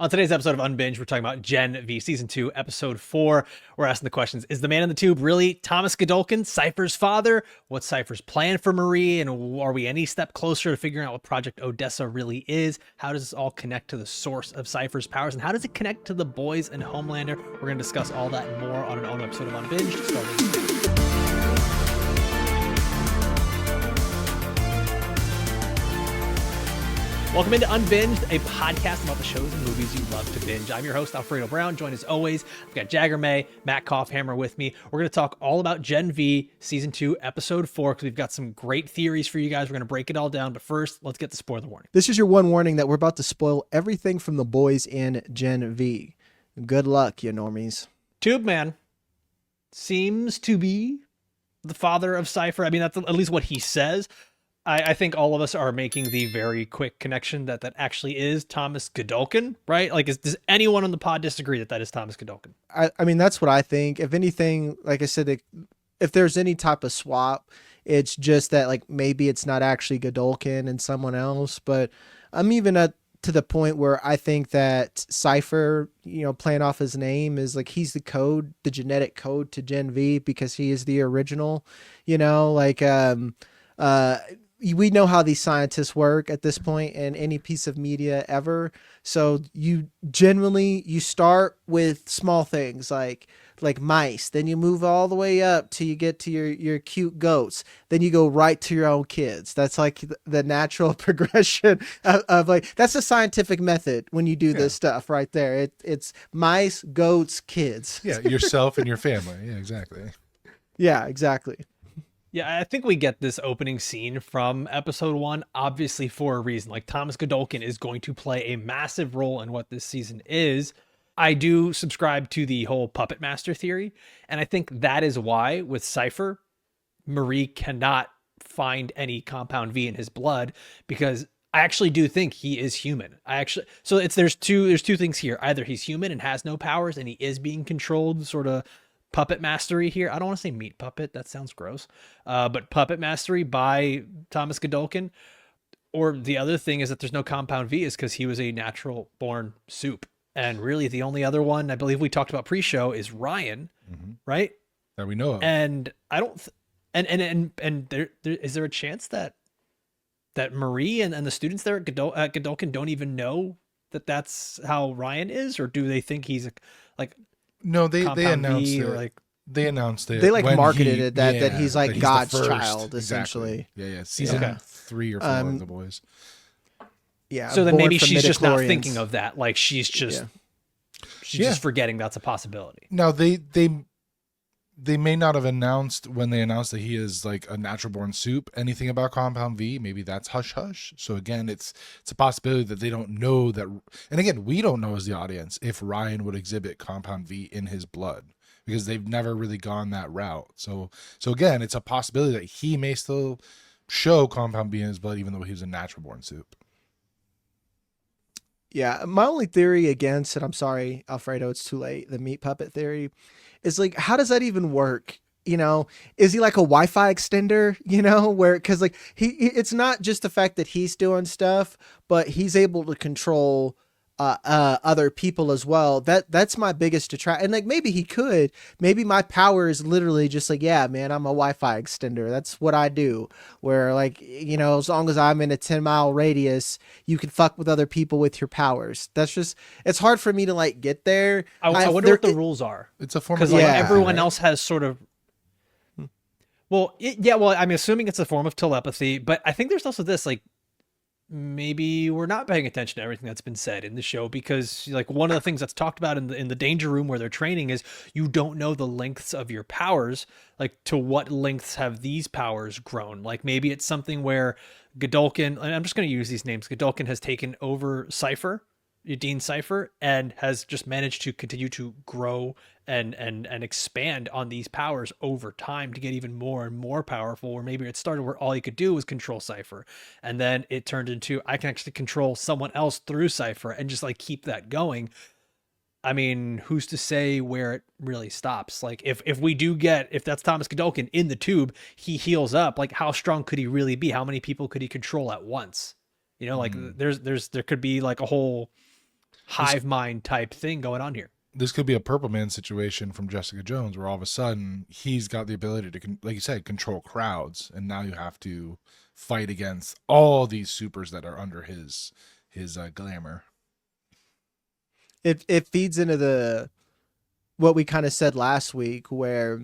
On today's episode of Unbinged, we're talking about Gen V Season 2, Episode 4. We're asking the questions, is the man in the tube really Thomas Godolkin, Cipher's father? What's Cipher's plan for Marie? And are we any step closer to figuring out what Project Odessa really is? How does this all connect to the source of Cipher's powers? And how does it connect to the boys and Homelander? We're going to discuss all that and more on an all-new episode of Unbinged, starting now. Welcome into Unbinged, a podcast about the shows and movies you love to binge. I'm your host, Alfredo Brown, joined as always. I've got Jagger May, Matt Koffhammer with me. We're going to talk all about Gen V Season 2, Episode 4, because we've got some great theories for you guys. We're going to break it all down, but first, let's get the spoiler warning. This is your one warning that we're about to spoil everything from the boys in Gen V. Good luck, you normies. Tube Man seems to be the father of Cipher. I mean, that's at least what he says. I think all of us are making the very quick connection that actually is Thomas Godolkin, right? Like, does anyone on the pod disagree that is Thomas Godolkin? I mean, that's what I think. If anything, like I said, if there's any type of swap, it's just that, like, maybe it's not actually Godolkin and someone else. But I'm even to the point where I think that Cipher, playing off his name, is like he's the genetic code to Gen V because he is the original, we know how these scientists work at this point in any piece of media ever. So you start with small things like mice, then you move all the way up till you get to your cute goats. Then you go right to your own kids. That's like the natural progression of like, that's a scientific method when you do this stuff right there. It's mice, goats, kids. Yeah. Yourself and your family. Yeah, exactly. Yeah, exactly. Yeah, I think we get this opening scene from episode 1, obviously for a reason. Like, Thomas Godolkin is going to play a massive role in what this season is. I do subscribe to the whole puppet master theory, and I think that is why, with Cipher, Marie cannot find any compound V in his blood, because I actually do think he is human. There's two things here. Either he's human and has no powers, and he is being controlled, sort of puppet mastery here. I don't want to say meat puppet. That sounds gross. But puppet mastery by Thomas Godolkin. Or the other thing is that there's no compound V is because he was a natural born soup. And really the only other one I believe we talked about pre-show is Ryan, right? That we know of. And I don't, and there is there a chance that Marie and the students there at Godolkin don't even know that that's how Ryan is? Or do they think he's like, no, they announced it. They announced it. They marketed it that he's like that God's he's child, essentially. Exactly. Yeah. Season 3 or 4 of the boys. Yeah. So then maybe she's just not thinking of that. Like she's just forgetting that's a possibility. Now they may not have announced when they announced that he is like a natural born soup anything about compound V. Maybe that's hush hush. So again, it's a possibility that they don't know that. And again, we don't know as the audience if Ryan would exhibit compound V in his blood because they've never really gone that route. So again, it's a possibility that he may still show compound V in his blood even though he was a natural born soup. Yeah, my only theory against it, I'm sorry, Alfredo, it's too late, the meat puppet theory, is like, how does that even work? Is he like a Wi-Fi extender, because like it's not just the fact that he's doing stuff, but he's able to control other people as well. That's my biggest detract. And like, maybe my power is literally just like, yeah, man, I'm a Wi-Fi extender. That's what I do. Where like, as long as I'm in a 10-mile radius, you can fuck with other people with your powers. That's just, it's hard for me to like get there. I wonder what the rules are. It's a form of, because everyone else has sort of, well, I'm assuming it's a form of telepathy, but I think there's also this, like, maybe we're not paying attention to everything that's been said in the show, because like one of the things that's talked about in the danger room where they're training is you don't know the lengths of your powers. Like, to what lengths have these powers grown? Like, maybe it's something where Godolkin, and I'm just going to use these names, Godolkin has taken over Cipher, Dean Cipher, and has just managed to continue to grow and expand on these powers over time to get even more and more powerful. Or maybe it started where all he could do was control Cipher, and then it turned into, I can actually control someone else through Cipher and just like keep that going. I mean, who's to say where it really stops? Like, if that's Thomas Godolkin in the tube, he heals up, like how strong could he really be? How many people could he control at once? There could be like a whole hive mind type thing going on here. This could be a Purple Man situation from Jessica Jones, where all of a sudden he's got the ability to, like you said, control crowds, and now you have to fight against all these supers that are under his glamour. It feeds into what we kind of said last week, where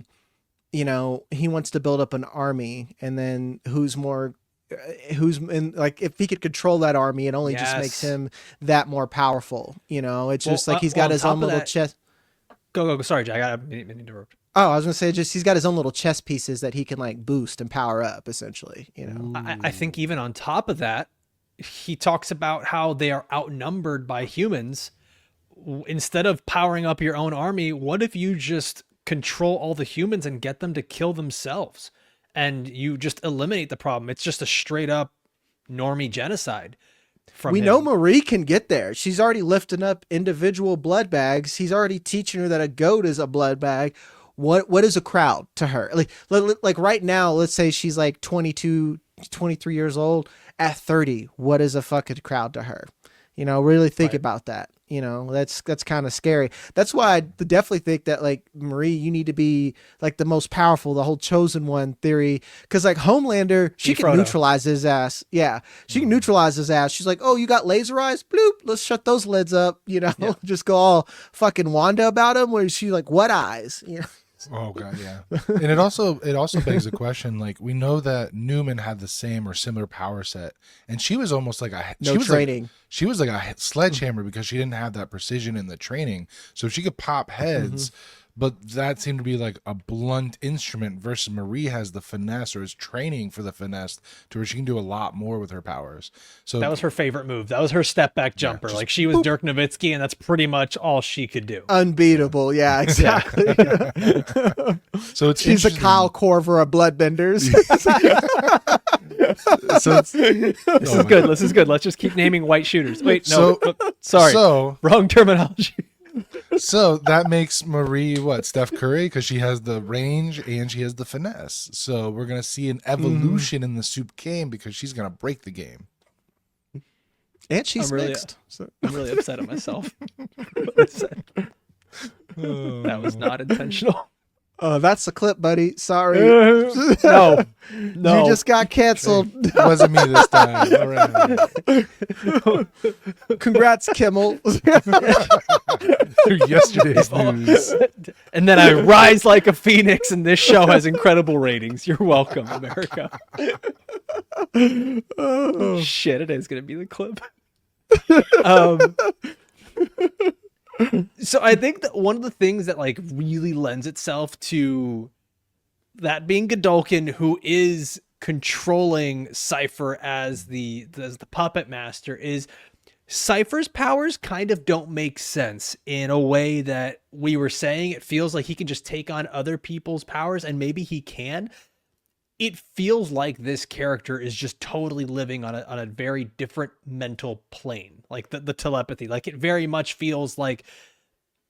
he wants to build up an army, and then who's in, like, if he could control that army, it only just makes him that more powerful. It's just like he's got his own little chess. Go. Sorry, Jack. I didn't interrupt. Oh, I was gonna say, just he's got his own little chess pieces that he can like boost and power up, essentially. I think even on top of that, he talks about how they are outnumbered by humans. Instead of powering up your own army, what if you just control all the humans and get them to kill themselves, and you just eliminate the problem? It's just a straight up normie genocide. We know Marie can get there. She's already lifting up individual blood bags. He's already teaching her that a goat is a blood bag. What is a crowd to her? Like right now, let's say she's like 22, 23 years old. At 30, what is a fucking crowd to her? Really think about that. That's kind of scary. That's why I definitely think that, like, Marie, you need to be like the most powerful, the whole chosen one theory. Because like Homelander, she can neutralize his ass. Yeah, she can neutralize his ass. She's like, oh, you got laser eyes? Bloop, let's shut those lids up. Just go all fucking Wanda about him. Where she like, what eyes? Oh god, yeah. And it also begs the question, like, we know that Newman had the same or similar power set, and she was almost like training. She was like a sledgehammer because she didn't have that precision in the training. So she could pop heads, but that seemed to be like a blunt instrument, versus Marie has the finesse, or is training for the finesse, to where she can do a lot more with her powers. So that was her favorite move. That was her step back jumper. Like, she was Dirk Nowitzki, and that's pretty much all she could do. Unbeatable. Yeah, exactly. So she's a Kyle Korver of bloodbenders. So this is good. This is good. Let's just keep naming white shooters. Wait, no. Sorry. So wrong terminology. So that makes Marie what? Steph Curry, because she has the range and she has the finesse. So we're gonna see an evolution in the soup game, because she's gonna break the game. And she's mixed. I'm really upset at myself. That was not intentional. That's the clip, buddy. Sorry. No. You just got canceled. It wasn't me this time. All right. Congrats, Kimmel. Yesterday's news. And then I rise like a phoenix, and this show has incredible ratings. You're welcome, America. Oh, shit, it is going to be the clip. So I think that one of the things that like really lends itself to that being Godolkin, who is controlling Cipher as the puppet master, is Cipher's powers kind of don't make sense in a way that we were saying. It feels like he can just take on other people's powers, and maybe he can. It feels like this character is just totally living on a very different mental plane, like the telepathy. Like, it very much feels like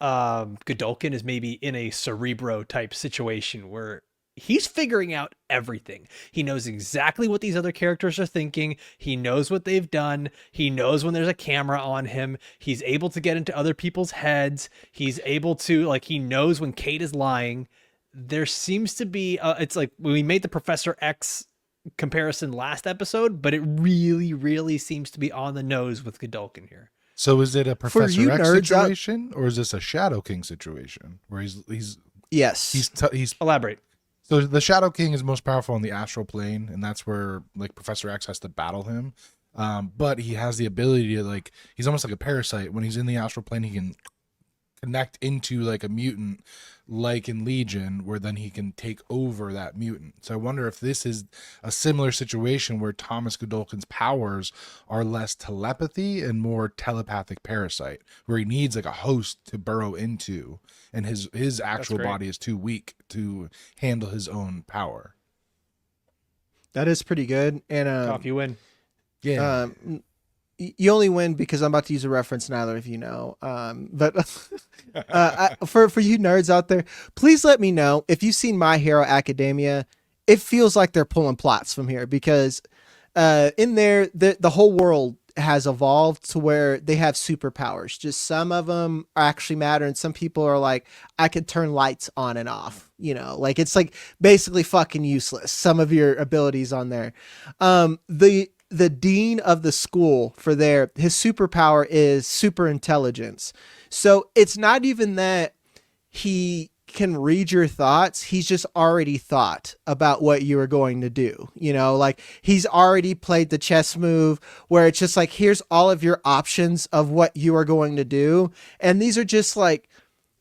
Godolkin is maybe in a Cerebro type situation where he's figuring out everything. He knows exactly what these other characters are thinking. He knows what they've done. He knows when there's a camera on him. He's able to get into other people's heads. He's able to, like, he knows when Kate is lying. There seems to be it's like we made the Professor X comparison last episode, but it really seems to be on the nose with Godolkin here. So is it a Professor X situation, or is this a Shadow King situation where he's yes, he's elaborate. So the Shadow King is most powerful on the astral plane, and that's where like Professor X has to battle him. But he has the ability to, like, he's almost like a parasite. When he's in the astral plane, he can connect into like a mutant, like in Legion, where then he can take over that mutant. So I wonder if this is a similar situation where Thomas Godolkin's powers are less telepathy and more telepathic parasite, where he needs like a host to burrow into, and his actual body is too weak to handle his own power. That is pretty good. And Off you win. Yeah. You only win because I'm about to use a reference neither of you know. But for you nerds out there, please let me know if you've seen My Hero Academia. It feels like they're pulling plots from here, because in there, the whole world, has evolved to where they have superpowers. Just some of them actually matter, and some people are like, I could turn lights on and off. Like it's like basically fucking useless. Some of your abilities on there. The dean of the school for his superpower is super intelligence. So it's not even that he can read your thoughts. He's just already thought about what you are going to do. Like he's already played the chess move where it's just like, here's all of your options of what you are going to do. And these are just like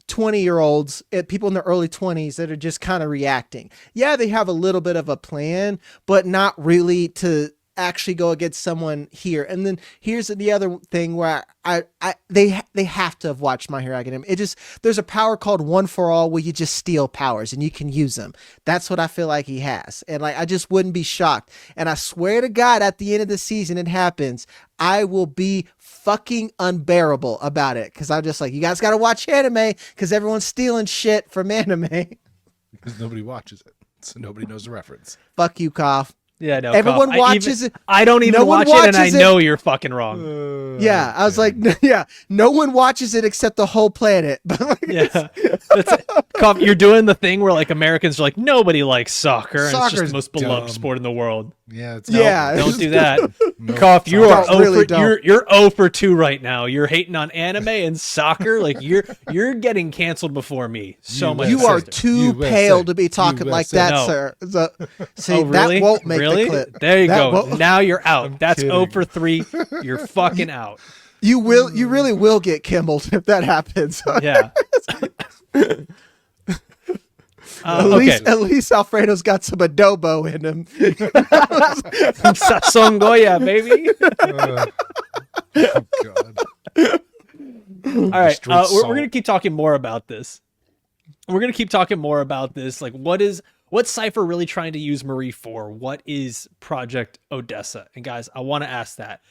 20-year-olds, people in their early 20s that are just kind of reacting. Yeah, they have a little bit of a plan, but not really to actually go against someone here. And then here's the other thing where they have to have watched My Hero Academia. There's a power called One for All where you just steal powers and you can use them. That's what I feel like he has. And like, I just wouldn't be shocked. And I swear to God, at the end of the season, it happens. I will be fucking unbearable about it. Cause I'm just like, you guys got to watch anime because everyone's stealing shit from anime. Because nobody watches it. So nobody knows the reference. Fuck you, Cough. Yeah, no. Everyone watches it. I don't even watch it, and I know you're fucking wrong. Yeah, I was like, yeah, no one watches it except the whole planet. Yeah, you're doing the thing where like Americans are like, nobody likes soccer, and it's just the most beloved sport in the world. Yeah, don't do that. No, Cough, you are really you're 0 for 2 right now. You're hating on anime and soccer. Like you're getting canceled before me. So much. You are too pale to be talking like that, sir. So, see, really? that won't make really? the clip. There you go. Won't. Now you're out. I'm That's kidding. 0 for 3. You're fucking out. You really will get Kimbled if that happens. Yeah. At least Alfredo's got some adobo in him. Some sasongoya, baby. Oh God. All right, we're gonna keep talking more about this. Like, what's Cipher really trying to use Marie for? What is Project Odessa? And guys, I want to ask that.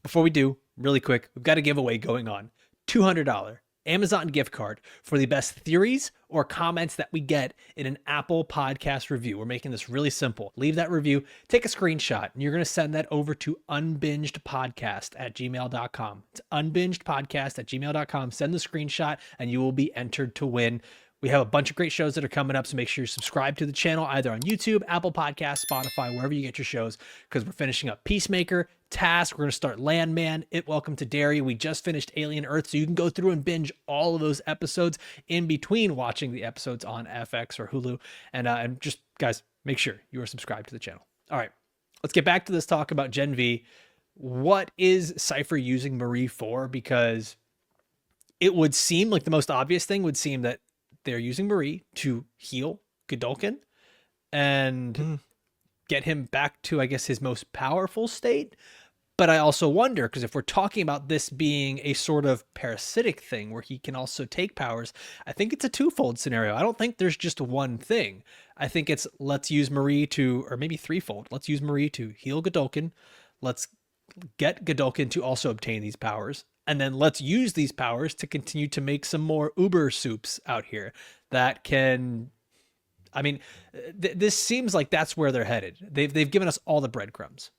Before we do, really quick, we've got a giveaway going on. $200 Amazon gift card for the best theories or comments that we get in an Apple podcast review. We're making this really simple. Leave that review, take a screenshot, and you're going to send that over to unbingedpodcast@gmail.com. It's unbingedpodcast@gmail.com. Send the screenshot and you will be entered to win. We have a bunch of great shows that are coming up, so make sure you subscribe to the channel either on YouTube, Apple Podcasts, Spotify, wherever you get your shows, because we're finishing up Peacemaker, Task, we're going to start Landman, Welcome to Derry. We just finished Alien Earth, so you can go through and binge all of those episodes in between watching the episodes on FX or Hulu. And just, guys, make sure you are subscribed to the channel. All right, let's get back to this talk about Gen V. What is Cipher using Marie for? Because it would seem like the most obvious thing would seem that they're using Marie to heal Godolkin and get him back to, I guess, his most powerful state. But I also wonder, because if we're talking about this being a sort of parasitic thing where he can also take powers, I think it's a twofold scenario. I don't think there's just one thing. I think it's let's use Marie to, or maybe threefold. Let's use Marie to heal Godolkin. Let's get Godolkin to also obtain these powers. And then let's use these powers to continue to make some more Uber soups out here that can, I mean, this seems like that's where they're headed. They've given us all the breadcrumbs.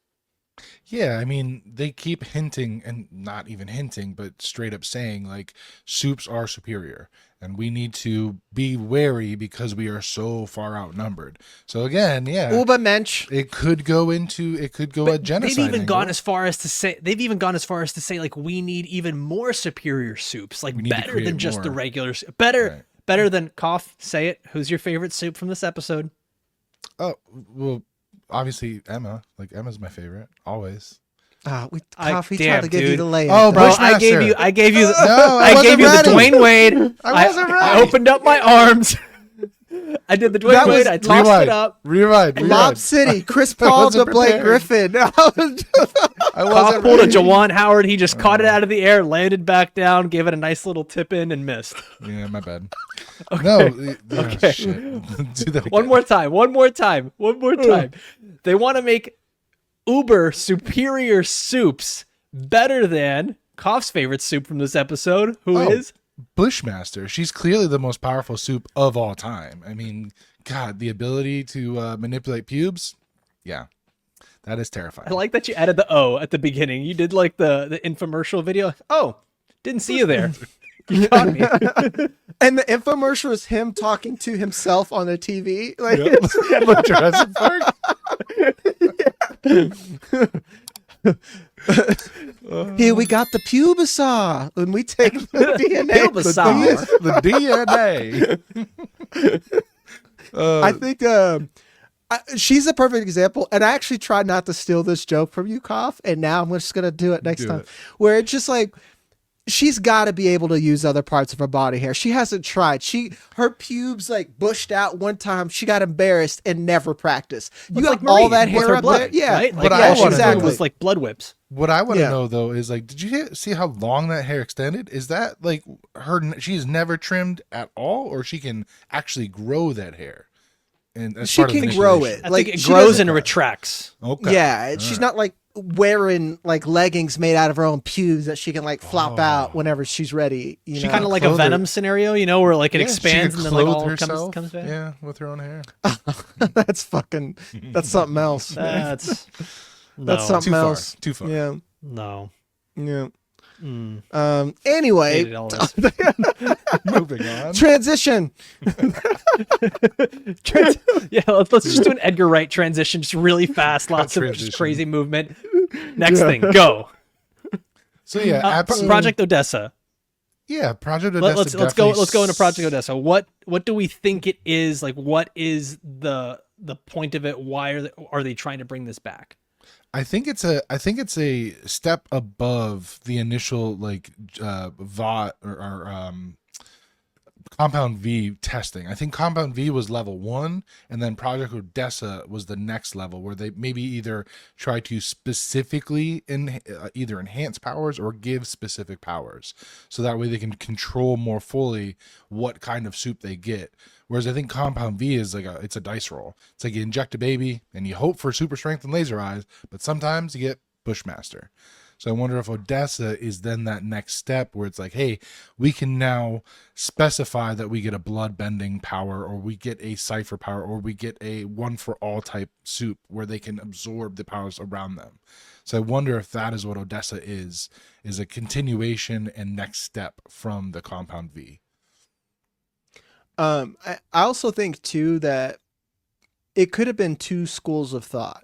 Yeah, I mean, they keep hinting, and not even hinting, but straight up saying, like, soups are superior, and we need to be wary because we are so far outnumbered. So again, yeah, Ubermensch. It could go a genocide. They've even gone as far as to say, like, we need even more superior soups, like better than just the regular, better than Cough. Say it. Who's your favorite soup from this episode? Oh, well, obviously Emma. Like, Emma's my favorite always. We Coffee tried to give you the layup. Oh, bro, Bushmaster. I gave you the No, I gave you the ready. Dwayne Wade. I wasn't ready. I opened up my arms. I did the Dwayne That was- Wade. I tossed it up. Rewind. Lob City, Chris Paul to wasn't Blake prepared. Griffin. I Cough wasn't pulled a ready. Jawan Howard. He just caught it out of the air, landed back down, gave it a nice little tip in, and missed. Yeah, my bad. Okay. No. Okay. Shit. Do that One again. more time. They want to make Uber superior soups better than Cough's favorite soup from this episode, who is Bushmaster. She's clearly the most powerful soup of all time. I mean, God, the ability to manipulate pubes. Yeah. That is terrifying. I like that you added the O at the beginning. You did like the infomercial video. Oh, didn't see you there. You caught me. And the infomercial is him talking to himself on the TV. Like, Like Jurassic Park. here we got the pubisaw, and we take the DNA. Pubisaw. The DNA. I think she's a perfect example, and I actually tried not to steal this joke from you, Koff, and now I'm just gonna do it next time. Where it's just like, she's got to be able to use other parts of her body hair. She hasn't tried. Her pubes like bushed out one time. She got embarrassed and never practiced. You got like all Marie that with hair her up blood, there, yeah. right? But Like, I all she wanna was know, doing was like blood whips. What I want to Yeah. know though is like, did you see how long that hair extended? Is that like she's never trimmed at all, or she can actually grow that hair? And as She part of can the grow initiation? it. I Like, think it she grows doesn't- and retracts. Okay. Yeah, she's not like wearing like leggings made out of her own pubes that she can like flop out whenever she's ready. You She know? kind of like a Clothe her. Venom scenario, where like it Yeah, she expands could and then like clothe all herself, comes back. Yeah, with her own hair. that's fucking. That's something else. man. That's That's no, something else. Too far. Yeah, no. yeah. Mm. Anyway, Hated all this. Moving on. transition. Yeah, let's just do an Edgar Wright transition, just really fast, lots of Transition. just crazy movement. Next thing, go. So yeah, absolutely. Project Odessa. Yeah, Project Odessa. Let's go into Project Odessa. What do we think it is? Like, what is the point of it? Why are they trying to bring this back? I think it's a step above the initial like VOT or Compound V testing. I think Compound V was level 1, and then Project Odessa was the next level, where they maybe either try to specifically either enhance powers or give specific powers, so that way they can control more fully what kind of soup they get. Whereas I think Compound V is like it's a dice roll. It's like you inject a baby and you hope for super strength and laser eyes, but sometimes you get Bushmaster. So I wonder if Odessa is then that next step where it's like, hey, we can now specify that we get a blood bending power, or we get a Cipher power, or we get a one for all type soup where they can absorb the powers around them. So I wonder if that is what Odessa is a continuation and next step from the Compound V. I also think too that it could have been two schools of thought,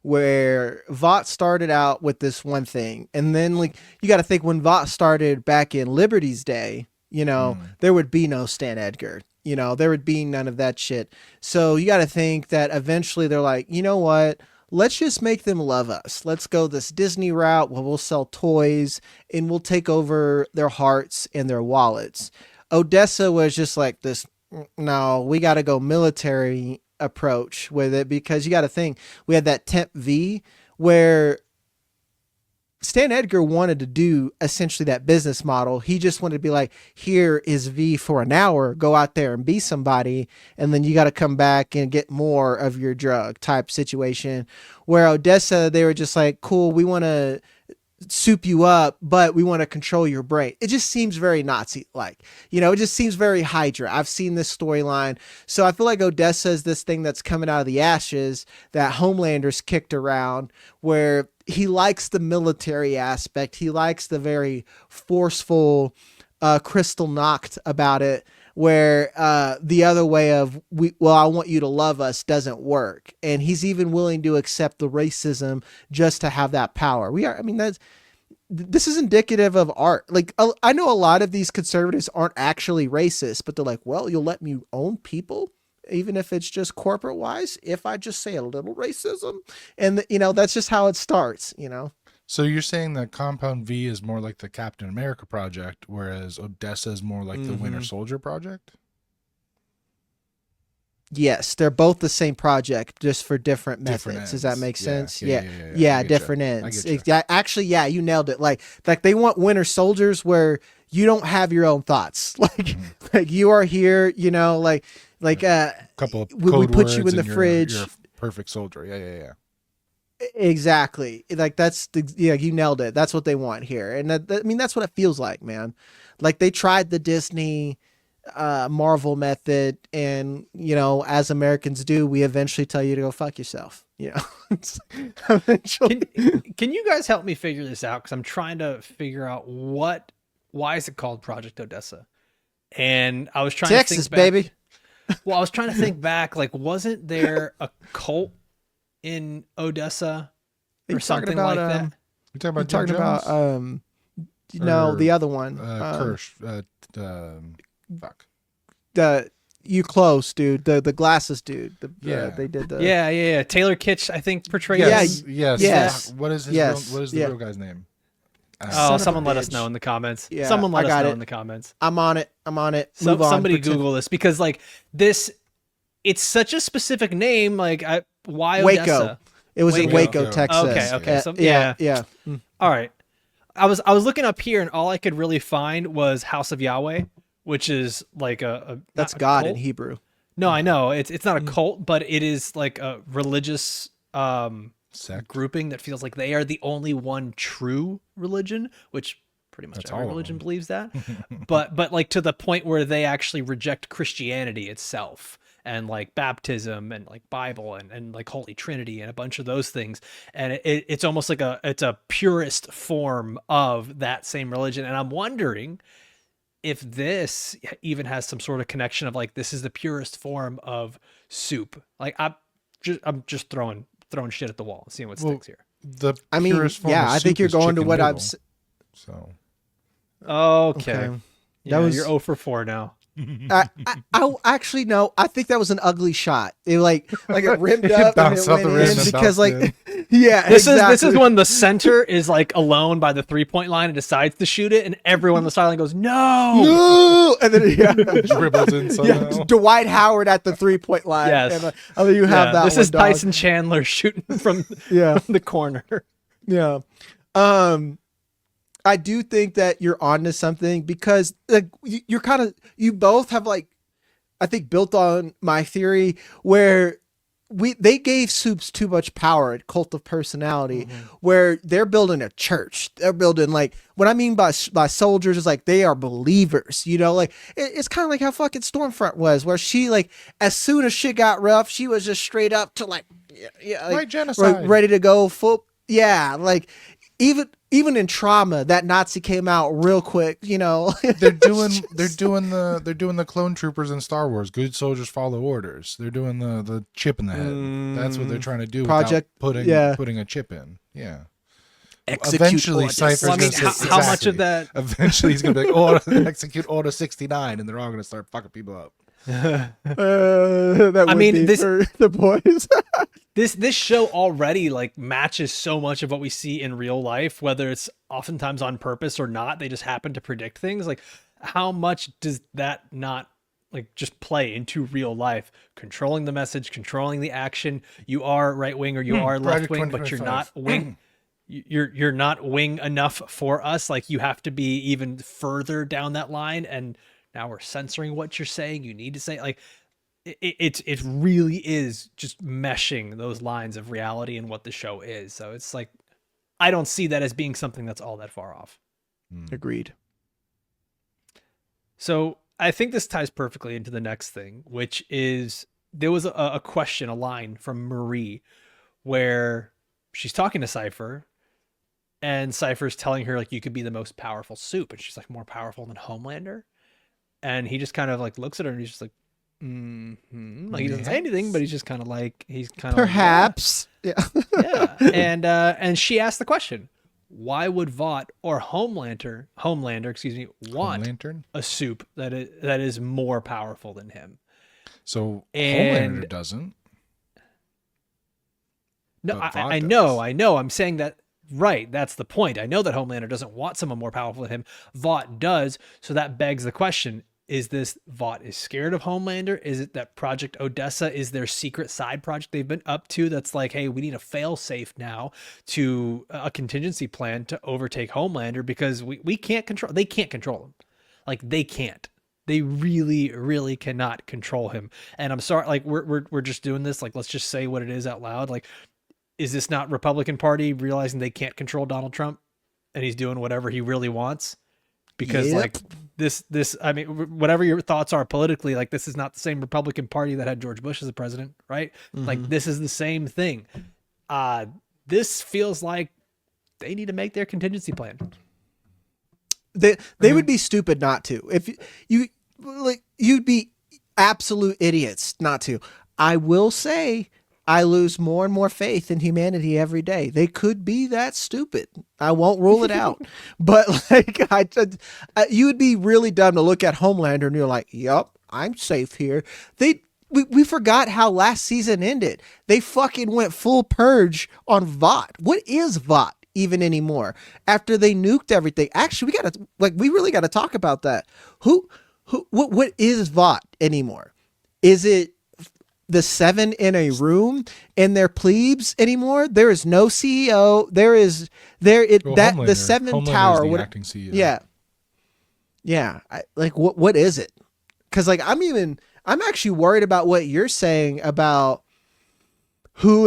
where Vought started out with this one thing, and then like you got to think, when Vought started back in Liberty's day, there would be no Stan Edgar, there would be none of that shit. So you got to think that eventually they're like, you know what? Let's just make them love us. Let's go this Disney route where we'll sell toys and we'll take over their hearts and their wallets. Odessa was just like this, no, we got to go military approach with it, because you got to think, we had that Temp V where Stan Edgar wanted to do essentially that business model. He just wanted to be like, here is V for an hour, go out there and be somebody, and then you got to come back and get more of your drug type situation. Where Odessa, they were just like, cool, we want to soup you up, but we want to control your brain. It just seems very Nazi-like, it just seems very Hydra. I've seen this storyline. So I feel like Odessa is this thing that's coming out of the ashes that Homelander's kicked around, where he likes the military aspect. He likes the very forceful, crystal knocked about it, where the other way of I want you to love us doesn't work. And he's even willing to accept the racism just to have that power. This is indicative of art. Like, I know a lot of these conservatives aren't actually racist, but they're like, well, you'll let me own people, even if it's just corporate wise, if I just say a little racism. And that's just how it starts, So you're saying that Compound V is more like the Captain America project, whereas Odessa is more like the Winter Soldier project? Yes, they're both the same project, just for different methods. Different Does that ends. make sense? Yeah, Yeah, I get different you. ends. I get you. Actually, yeah, you nailed it. Like they want Winter Soldiers where you don't have your own thoughts. Like you are here, Couple of we code put you words in the and fridge. You're a perfect soldier. Yeah. Exactly. Like you nailed it. That's what they want here. And that's what it feels like, man. Like they tried the Disney Marvel method, and as Americans do, we eventually tell you to go fuck yourself. You know, eventually. Can you guys help me figure this out? Because I'm trying to figure out why is it called Project Odessa? And I was trying Texas, to think back, baby. Well, I was trying to think back, like, wasn't there a cult in Odessa or something like that? You talking about You're talking Jim about Jones? no, Or, the other one. Kirsch. Fuck. You close, dude. The glasses dude. Yeah. They did the Yeah. Taylor Kitsch, I think, portrayed. Yes. this. Yes. What is his Yes. what is the Yeah. real guy's name? Oh, Son someone of a let us bitch. know in the comments. Yeah, Someone let I us got know it. in the comments. I'm on it. So, Move on. somebody Pretend- Google this, because like this, it's such a specific name. Like, why Waco. Odessa? It was in Waco. Waco, Texas. Okay. So, yeah. All right. I was looking up here, and all I could really find was House of Yahweh, which is like a That's not a God cult. in Hebrew. No, I know it's not a cult, but it is like a religious Sect. grouping that feels like they are the only one true religion, which pretty much That's every all of religion them. believes that. but like to the point where they actually reject Christianity itself, and like baptism and like Bible and like Holy Trinity and a bunch of those things. And it's almost like it's a purist form of that same religion. And I'm wondering if this even has some sort of connection of like, this is the purest form of soup. Like I'm just throwing shit at the wall, seeing what sticks here. The I mean, purest form yeah, of I think soup you're is going to chicken what noodle. I've said. So Okay. Yeah, That was- you're 0 for 4 now. I actually no. I think that was an ugly shot. It like it rimmed up and Bounced it off the went rim in and because bounced like in. yeah, This exactly. is when the center is like alone by the 3-point line and decides to shoot it, and everyone on the sideline goes, "No!" No! And then yeah, dribbles in somehow. yeah, Dwight Howard at the 3-point line. Yes. And, oh, you have Yeah, that. this one, is dog. Tyson Chandler shooting from Yeah, the corner. yeah. I do think that you're onto something because like you're kind of you both have like I think built on my theory where they gave Soups too much power at Cult of Personality, where they're building a church. They're building like what I mean by soldiers is like they are believers. You know, like it's kind of like how fucking Stormfront was, where she like as soon as shit got rough, she was just straight up to like like, Right, genocide. ready to go full. Yeah, like even in Trauma, that Nazi came out real quick. You know, they're doing the clone troopers in Star Wars. Good soldiers follow orders. They're doing the chip in the head. That's what they're trying to do. Project- without putting a chip in. Yeah. Execute Eventually, orders. Cipher's Well, I mean, gonna say, how much of that? Eventually, he's gonna be like, execute Order 69, and they're all gonna start fucking people up. that I would mean, be this- for the boys. This show already like matches so much of what we see in real life, whether it's oftentimes on purpose or not. They just happen to predict things. Like, how much does that not like just play into real life? Controlling the message, controlling the action. You are right wing or you are left Project wing, but you're 2025. not wing. You're not wing enough for us. Like, you have to be even further down that line. And now we're censoring what you're saying. You need to say like. It really is just meshing those lines of reality and what the show is. So it's like, I don't see that as being something that's all that far off. Agreed. So I think this ties perfectly into the next thing, which is there was a question, a line from Marie where she's talking to Cipher and Cipher's telling her like, you could be the most powerful soup. And she's like, more powerful than Homelander. And he just kind of like looks at her and he's just like, like he doesn't say anything, but he's just kind of like Perhaps. Yeah. yeah. And she asked the question, why would Vought or Homelander, excuse me, want Lantern. a soup that is more powerful than him? So And- Homelander doesn't. No, But I Vought know. I'm saying that, right. That's the point. I know that Homelander doesn't want someone more powerful than him. Vought does. So that begs the question, is this Vought is scared of Homelander? Is it that Project Odessa is their secret side project they've been up to that's like, hey, we need a fail safe now to a contingency plan to overtake Homelander because they can't control him. Like, they can't. They really, really cannot control him. And I'm sorry, like we're just doing this. Like, let's just say what it is out loud. Like, is this not Republican Party realizing they can't control Donald Trump and he's doing whatever he really wants? because Yep. like this I mean whatever your thoughts are politically, like this is not the same Republican Party that had George Bush as a president, right? Like this is the same thing. This feels like they need to make their contingency plan. They would be stupid not to. If you like, you'd be absolute idiots not to. I will say, I lose more and more faith in humanity every day. They could be that stupid. I won't rule it out. But like, you would be really dumb to look at Homelander and you're like, "Yup, I'm safe here." We forgot how last season ended. They fucking went full purge on Vought. What is Vought even anymore? After they nuked everything. Actually, we really gotta talk about that. What is Vought anymore? Is it the 7 in a room and their plebes anymore? There is no CEO. The Homelander. 7 Homelander's tower. the What, acting CEO. yeah. What is it? Because like I'm actually worried about what you're saying about who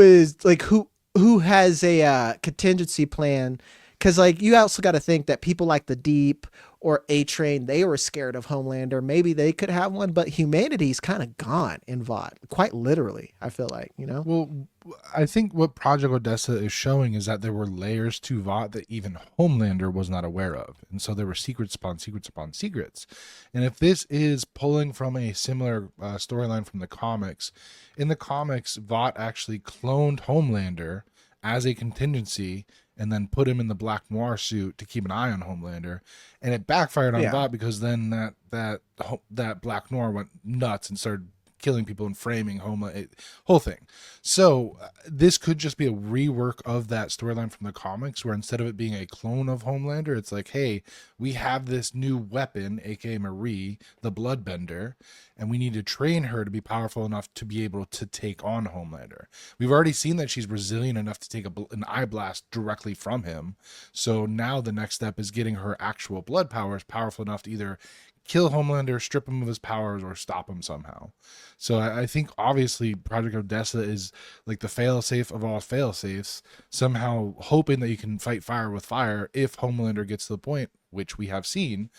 has a contingency plan. Because like you also got to think that people like the Deep or A-Train, they were scared of Homelander. Maybe they could have one, but humanity's kind of gone in Vought, quite literally. I feel like, Well, I think what Project Odessa is showing is that there were layers to Vought that even Homelander was not aware of. And so there were secrets upon secrets upon secrets. And if this is pulling from a similar storyline from the comics, in the comics, Vought actually cloned Homelander as a contingency and then put him in the Black Noir suit to keep an eye on Homelander. And it backfired on Vought because then that Black Noir went nuts and started killing people and framing whole thing. So this could just be a rework of that storyline from the comics, where instead of it being a clone of Homelander, it's like, hey, we have this new weapon, aka Marie, the Bloodbender, and we need to train her to be powerful enough to be able to take on Homelander. We've already seen that she's resilient enough to take an eye blast directly from him. So now the next step is getting her actual blood powers powerful enough to either kill Homelander, strip him of his powers, or stop him somehow. So I think obviously Project Odessa is like the fail-safe of all fail-safes, somehow hoping that you can fight fire with fire if Homelander gets to the point, which we have seen,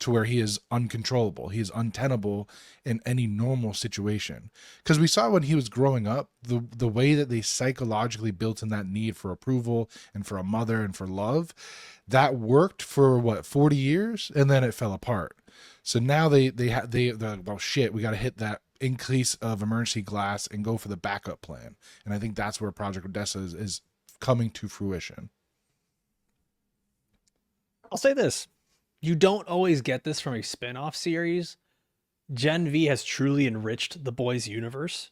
to where he is uncontrollable. He is untenable in any normal situation. Because we saw when he was growing up, the way that they psychologically built in that need for approval and for a mother and for love, that worked for 40 years, and then it fell apart. So now they're like, well, shit, we got to hit that increase of emergency glass and go for the backup plan. And I think that's where Project Odessa is coming to fruition. I'll say this. You don't always get this from a spin-off series. Gen V has truly enriched the boys' universe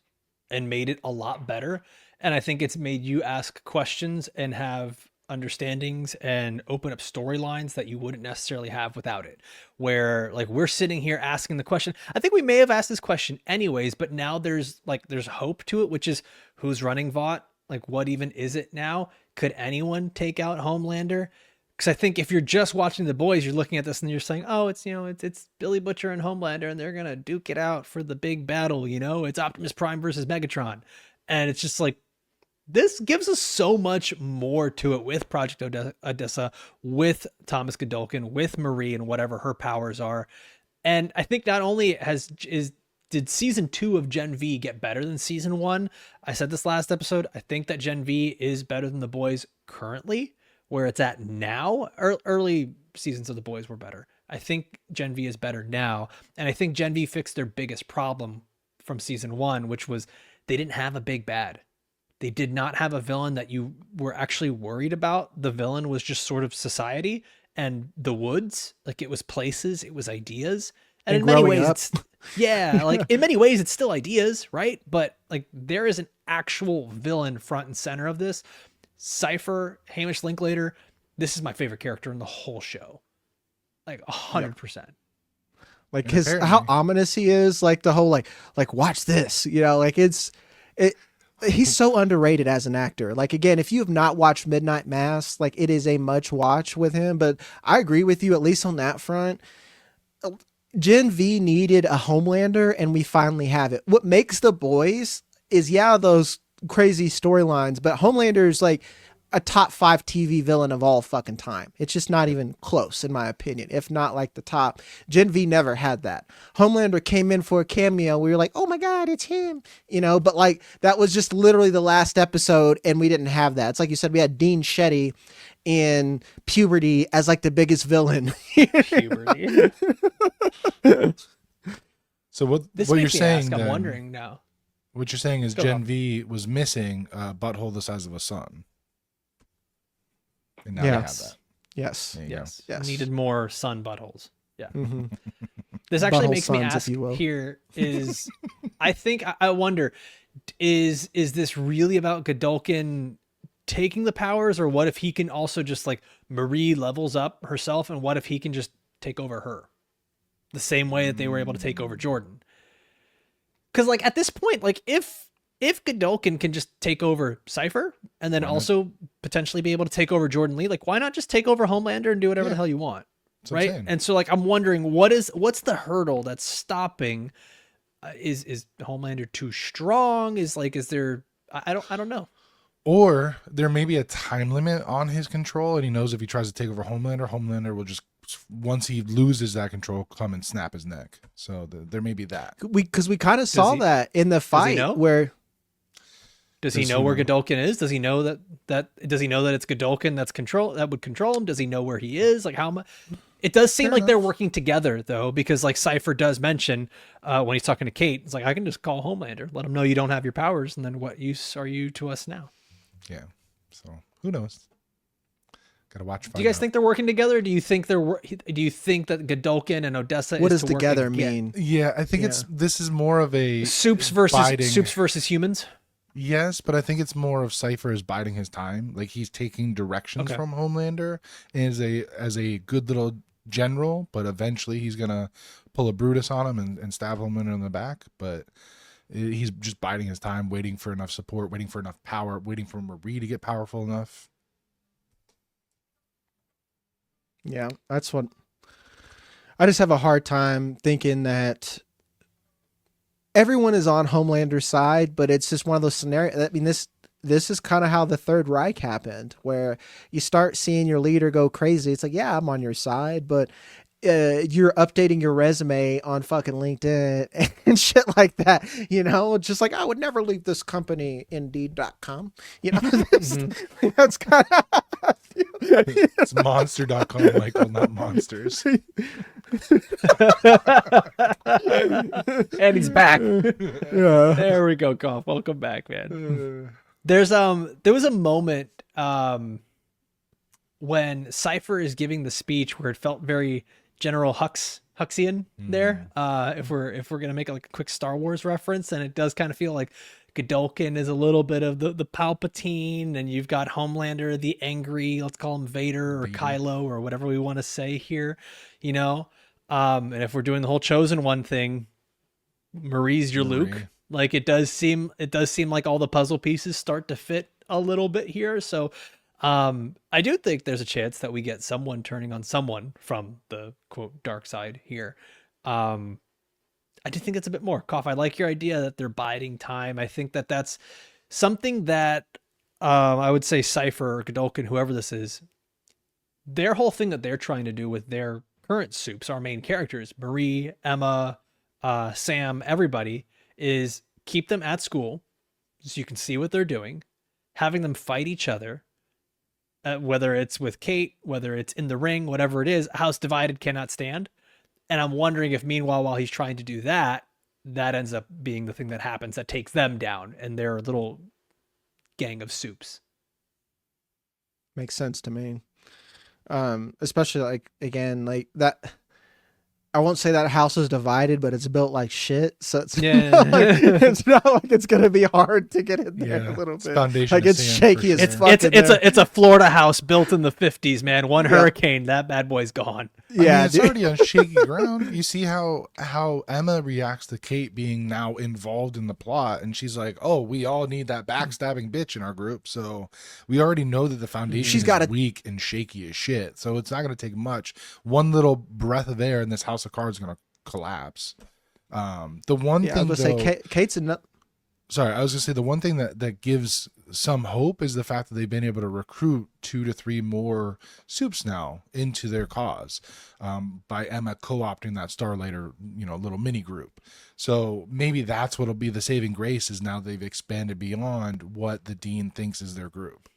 and made it a lot better. And I think it's made you ask questions and have understandings and open up storylines that you wouldn't necessarily have without it. Where like we're sitting here asking the question. I think we may have asked this question anyways, but now there's hope to it, which is who's running Vought? Like what even is it now? Could anyone take out Homelander? Because I think if you're just watching The Boys, you're looking at this and you're saying, oh, it's Billy Butcher and Homelander and they're going to duke it out for the big battle. It's Optimus Prime versus Megatron. And it's just like, this gives us so much more to it with Project Odessa, with Thomas Godolkin, with Marie and whatever her powers are. And I think not only did season 2 of Gen V get better than season 1? I said this last episode. I think that Gen V is better than The Boys currently. Where it's at now. Early seasons of The Boys were better. I think Gen V is better now. And I think Gen V fixed their biggest problem from season 1, which was they didn't have a big bad. They did not have a villain that you were actually worried about. The villain was just sort of society and the woods. Like it was places, it was ideas. And in many ways, in many ways, it's still ideas, right? But like there is an actual villain front and center of this. Cipher, Hamish Linklater, this is my favorite character in the whole show. Like 100%. Like how ominous he is, like the whole like watch this, like he's so underrated as an actor. Like again, if you have not watched Midnight Mass, like it is a much watch with him, but I agree with you at least on that front. Gen V needed a Homelander and we finally have it. What makes The Boys is those crazy storylines, but Homelander's like a top 5 TV villain of all fucking time. It's just not even close, in my opinion, if not like the top. Gen V never had that. Homelander came in for a cameo. We were like, oh my God, it's him. You know, but like that was just literally the last episode and we didn't have that. It's like you said, we had Dean Shetty in Puberty as like the biggest villain. Puberty. So what This what you're makes me saying ask, I'm then, wondering now. what you're saying is Go Gen on. V was missing a butthole the size of a sun. And now they have Yes. that. Yes. There you go. Yes. Yes. Needed more sun buttholes. Yeah. Mm-hmm. This actually Butthole makes me suns, if ask you will. here is I wonder, is this really about Godolkin taking the powers, or what if he can also just like Marie levels up herself, and what if he can just take over her the same way that they were able to take over Jordan? Because like at this point, like if Godolkin can just take over Cipher and then Why not? also potentially be able to take over Jordan Lee, like why not just take over Homelander and do whatever Yeah. the hell you want? That's what I'm Right. saying. And so like I'm wondering what's the hurdle that's stopping, is Homelander too strong? Is there, I don't know. Or there may be a time limit on his control, and he knows if he tries to take over Homelander, Homelander will just, once he loses that control, come and snap his neck. So there may be that. Because we kind of saw he- that in the fight know? where Does he Does know he where know? Godolkin is? Does he know that does he know that it's Godolkin that would control him? Does he know where he is? Like how much? It does seem Fair like they're enough. working together though, because like Cipher does mention when he's talking to Kate, it's like, I can just call Homelander, let him know you don't have your powers, and then what use are you to us now? Yeah. So who knows? Gotta watch. Do you guys think they're working together? Do you think do you think that Godolkin and Odessa what is does to work together again? mean? Yeah, I think this is more of a Soups biding- versus humans? Yes, but I think it's more of Cipher is biding his time. Like he's taking directions Okay. from Homelander as a good little general, but eventually he's gonna pull a Brutus on him and stab Homelander in the back. But he's just biding his time, waiting for enough support, waiting for enough power, waiting for Marie to get powerful enough. Yeah, that's what I just have a hard time thinking that everyone is on Homelander's side, but it's just one of those scenarios. I mean, this is kind of how the Third Reich happened, where you start seeing your leader go crazy. It's like, yeah, I'm on your side, but you're updating your resume on fucking LinkedIn and shit like that, you know, just like, I would never leave this company, Indeed.com, you know, that's kind of, It's monster.com, Michael, not monsters. And he's back. yeah. There we go, Goff. Welcome back, man. There was a moment when Cipher is giving the speech where it felt very General Huxian there. If we're gonna make like a quick Star Wars reference, and it does kind of feel like Godolkin is a little bit of the Palpatine, and you've got Homelander, the angry, let's call him Vader or Kylo or whatever we want to say here, you know. And if we're doing the whole Chosen One thing, Marie's your Marie. Luke. Like it does seem like all the puzzle pieces start to fit a little bit here. So I do think there's a chance that we get someone turning on someone from the quote dark side here. I do think it's a bit more. Koff, I like your idea that they're biding time. I think that that's something that I would say Cipher or Godolkin, whoever this is, their whole thing that they're trying to do with their current soups, our main characters, Marie, Emma, Sam, everybody, is keep them at school so you can see what they're doing, having them fight each other, whether it's with Kate, whether it's in the ring, whatever it is. A house divided cannot stand. And I'm wondering if meanwhile, while he's trying to do that, that ends up being the thing that happens that takes them down and their little gang of soups. Makes sense to me. Especially like, again, like that, I won't say that house is divided, but it's built like shit. So it's, it's not like it's going to be hard to get in there a little it's bit. foundation Like of it's sand shaky for as sure. fuck. It's a Florida house built in the 50s, man. One hurricane, that bad boy's gone. I mean, it's dude. already on shaky ground. You see how Emma reacts to Kate being now involved in the plot, and she's like, "Oh, we all need that backstabbing bitch in our group." So we already know that the foundation is weak and shaky as shit. So it's not going to take much. One little breath of air, and this house of cards is going to collapse. The one thing, I was though, say Kate's enough. sorry, I was gonna say the one thing that gives some hope is the fact that they've been able to recruit 2 to 3 more soups now into their cause, by Emma co-opting that Starlighter, little mini group. So maybe that's what'll be the saving grace, is now they've expanded beyond what the Dean thinks is their group.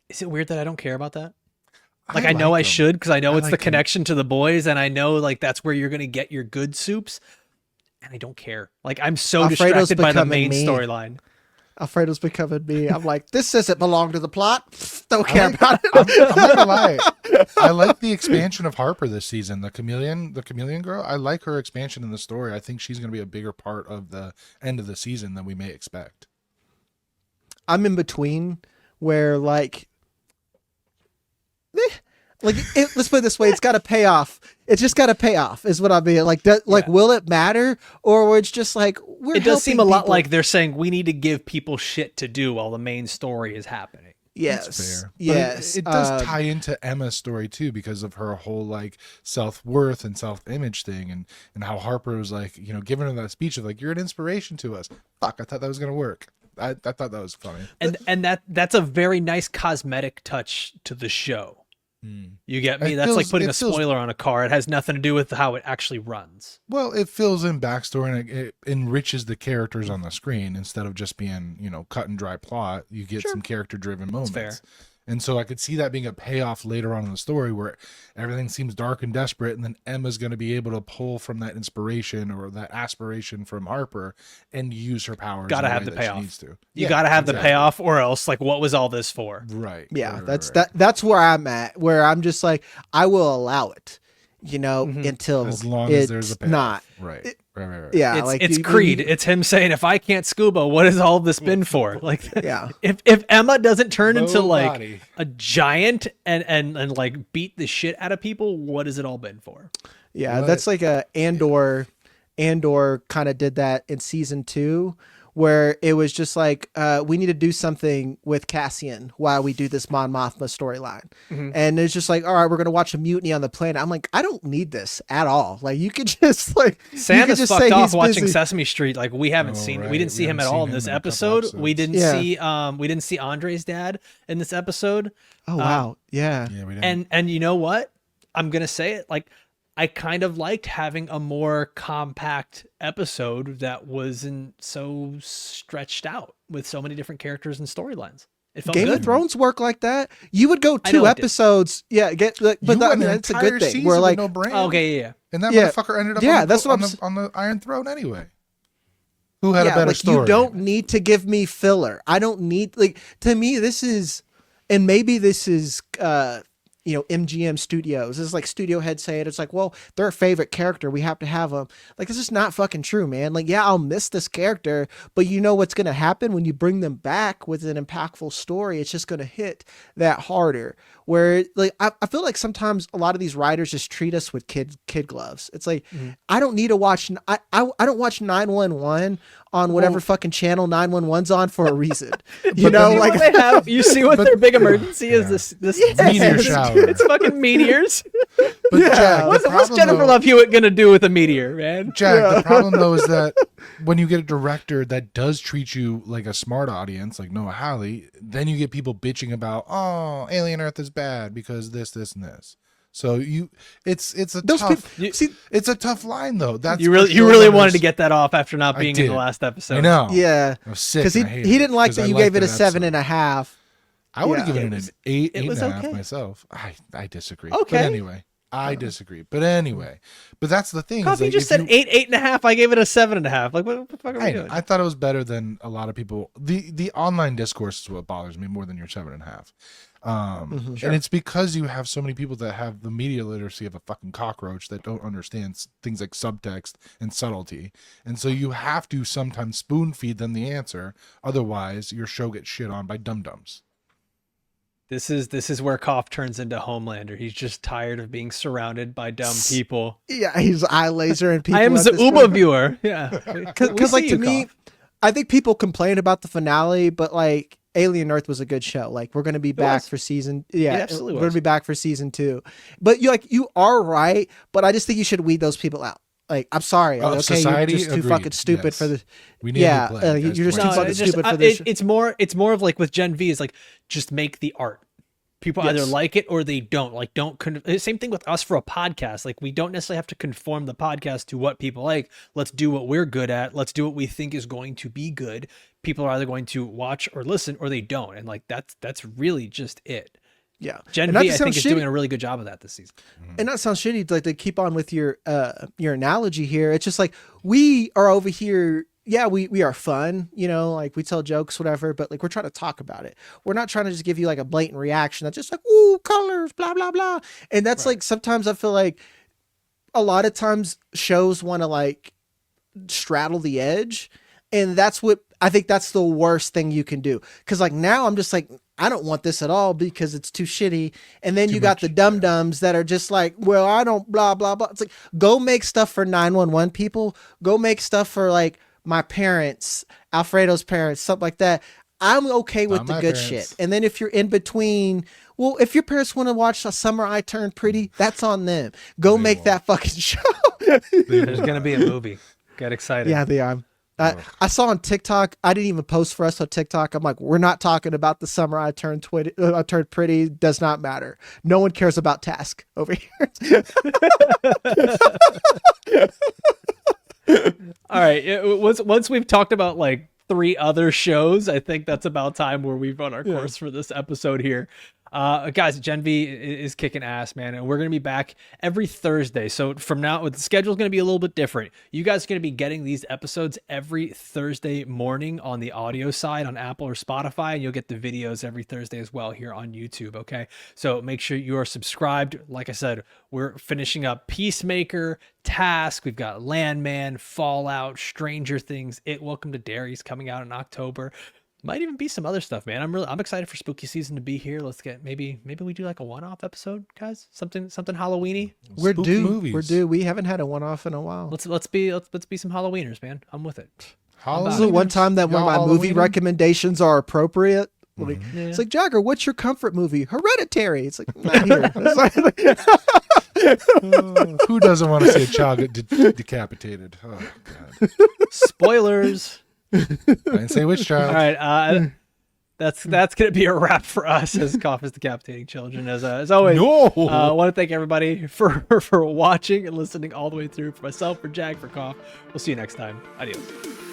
Is it weird that I don't care about that? Like, I know like I them. should, because I know it's like the them. connection to the boys, and I know like that's where you're gonna get your good soups, and I don't care. Like, I'm so Alfredo's distracted by the becoming main me. storyline. Alfredo's becoming me. I'm like, this doesn't belong to the plot. Don't care about it. I'm not gonna lie. I like the expansion of Harper this season. The chameleon girl. I like her expansion in the story. I think she's gonna be a bigger part of the end of the season than we may expect. I'm in between where let's put it this way, it's got to pay off. It's just got to pay off is what I mean. Will it matter, or it's just like we're It does seem a helping lot people. like they're saying we need to give people shit to do while the main story is happening. Yes, That's fair. But yes. it does tie into Emma's story too, because of her whole like self-worth and self-image thing, and how Harper was like, giving her that speech of like, you're an inspiration to us. Fuck, I thought that was gonna work. I thought that was funny. And that's a very nice cosmetic touch to the show. You get me? It That's like feels- putting it a feels- spoiler on a car. It has nothing to do with how it actually runs. Well, it fills in backstory and it enriches the characters on the screen instead of just being, cut and dry plot. You get some character driven moments. fair. And so I could see that being a payoff later on in the story where everything seems dark and desperate, and then Emma's going to be able to pull from that inspiration or that aspiration from Harper and use her powers. Gotta in have way the that she payoff. needs to. You Yeah, got to have the exactly. payoff, or else like, what was all this for? Right. Yeah, right, that's right. that's where I'm at. Where I'm just like, I will allow it, until As long as it's there's a payoff. not. Right. Right. Yeah, It's Creed. It's him saying, "If I can't scuba, what has all this been for?" Like, Yeah. if Emma doesn't turn into like Nobody. a giant and like beat the shit out of people, what has it all been for? Yeah, Let that's it- like a Andor kind of did that in season 2, where it was just like, we need to do something with Cassian while we do this Mon Mothma storyline. And it's just like, all right, we're going to watch a mutiny on the planet. I'm like, I don't need this at all. Like, you could just like, Sam you could is just fucked say off he's watching busy. Sesame Street. Like, we haven't Oh, seen, right. we didn't see We him at haven't all seen in this him in a couple episode. We didn't episodes. we didn't see Andre's dad in this episode. Oh, wow. Yeah. Yeah, we didn't. And you know what? I'm gonna say it. Like, I kind of liked having a more compact episode that wasn't so stretched out with so many different characters and storylines. It felt Game good. of Thrones work like that. You would go I 2 know it did. episodes. Yeah. But You that, went an that's a entire good thing. season We're with like, no brain. Oh, okay, yeah. And that Yeah. motherfucker ended up Yeah, on, the, that's what on, I'm the, on the Iron Throne anyway. Who had a yeah, better like story? you don't need to give me filler. I don't need, like, to me this is, and maybe this is MGM Studios. This is like studio head saying, it's like, well, they're a favorite character, we have to have them. Like, this is not fucking true, man. Like, yeah, I'll miss this character, but you know what's going to happen when you bring them back with an impactful story? It's just going to hit that harder. Where, like, I feel like sometimes a lot of these writers just treat us with kid gloves. It's like, I don't need to watch, I don't watch 911 on whatever fucking channel 911's on for a reason. You know, You like, what they have, you see what their big emergency is. This Meteor this- shower. It's fucking meteors. But Jack, What's the problem, Jennifer though, Love Hewitt gonna do with a meteor, man? Jack, the problem though is that when you get a director that does treat you like a smart audience, like Noah Hawley, then you get people bitching about, oh, Alien Earth is bad because this, and this. So it's a those tough. people, see, It's a tough line though. That's You for really showrunners. wanted to get that off after not I being in the did. last episode. I know. yeah, I was sick. because and I he hated didn't like 'cause that I you liked gave it a that episode. 7.5. I would have Yeah. given it an eight was and a half okay. myself. I disagree. Okay. But anyway, I disagree. But anyway, but that's the thing. is, Coffee like, just if said you- 8.5. I gave it a 7.5. Like, what the fuck are we doing? I thought it was better than a lot of people. The online discourse is what bothers me more than your 7.5. And it's because you have so many people that have the media literacy of a fucking cockroach that don't understand things like subtext and subtlety. And so you have to sometimes spoon feed them the answer. Otherwise, your show gets shit on by dum-dums. This is where Koff turns into Homelander. He's just tired of being surrounded by dumb people. Yeah, he's eye laser and people. I am at the this Uber point. viewer. Yeah, Because, like, to me, I think people complain about the finale, but like Alien Earth was a good show. Like, we're gonna be back was. for season. It Yeah, absolutely we're gonna was. be back for season 2. But you are right. But I just think you should weed those people out. Like, I'm sorry. Of Okay, society, you're just too agreed, fucking stupid yes. for this. We need Yeah, a new plan. you're That's just the too way fucking it's stupid for this. it's more of like with Gen V is like just make the art. People either Yes. like it or they don't. Like, same thing with us for a podcast. Like, we don't necessarily have to conform the podcast to what people like. Let's do what we're good at. Let's do what we think is going to be good. People are either going to watch or listen or they don't. And like, that's really just it. Yeah. Gen And not V, to I think, sound is shitty- doing a really good job of that this season. And that sounds shitty, like to keep on with your analogy here. It's just like we are over here. Yeah, we are fun, you know, like we tell jokes, whatever, but like we're trying to talk about it. We're not trying to just give you like a blatant reaction that's just like, ooh, colors, blah, blah, blah. And that's like, sometimes I feel like a lot of times shows want to like straddle the edge. And that's what I think that's the worst thing you can do. Cause like now I'm just like, I don't want this at all because it's too shitty. And then you got the dum-dums that are just like, well, I don't blah, blah, blah. It's like, go make stuff for 911 people. Go make stuff for like my parents, Alfredo's parents, something like that. I'm okay with the good shit. And then if you're in between, well, if your parents want to watch A Summer I Turned Pretty, that's on them. Go make that fucking show. There's going to be a movie. Get excited. Yeah, they are. I saw on TikTok, I didn't even post for us on TikTok. I'm like, we're not talking about The Summer I Turned Pretty. Does not matter. No one cares about Task over here. All right. Once we've talked about like 3 other shows, I think that's about time where we've run our course for this episode here. Guys, Gen V is kicking ass, man, and we're going to be back every Thursday. So from now, the schedule is going to be a little bit different. You guys are going to be getting these episodes every Thursday morning on the audio side on Apple or Spotify, and you'll get the videos every Thursday as well here on YouTube, okay? So make sure you are subscribed. Like I said, we're finishing up Peacemaker, Task. We've got Landman, Fallout, Stranger Things, Welcome to Derry's coming out in October. Might even be some other stuff, man. I'm excited for spooky season to be here. Let's get maybe we do like a one-off episode, guys. Something Halloweeny. We're Spooky due. movies. We're due. We haven't had a one-off in a while. Let's be some Halloweeners, man. I'm with it. This is the one time that one of my movie recommendations are appropriate. Like, Yeah. It's like, Jagger, what's your comfort movie? Hereditary. It's like, not here. Who doesn't want to see a child get decapitated? Oh, God. Spoilers. I didn't say which child. All right, that's gonna be a wrap for us as Cough is decapitating children. As always, No. I want to thank everybody for watching and listening all the way through. For myself, for Jag, for Cough. We'll see you next time. Adios.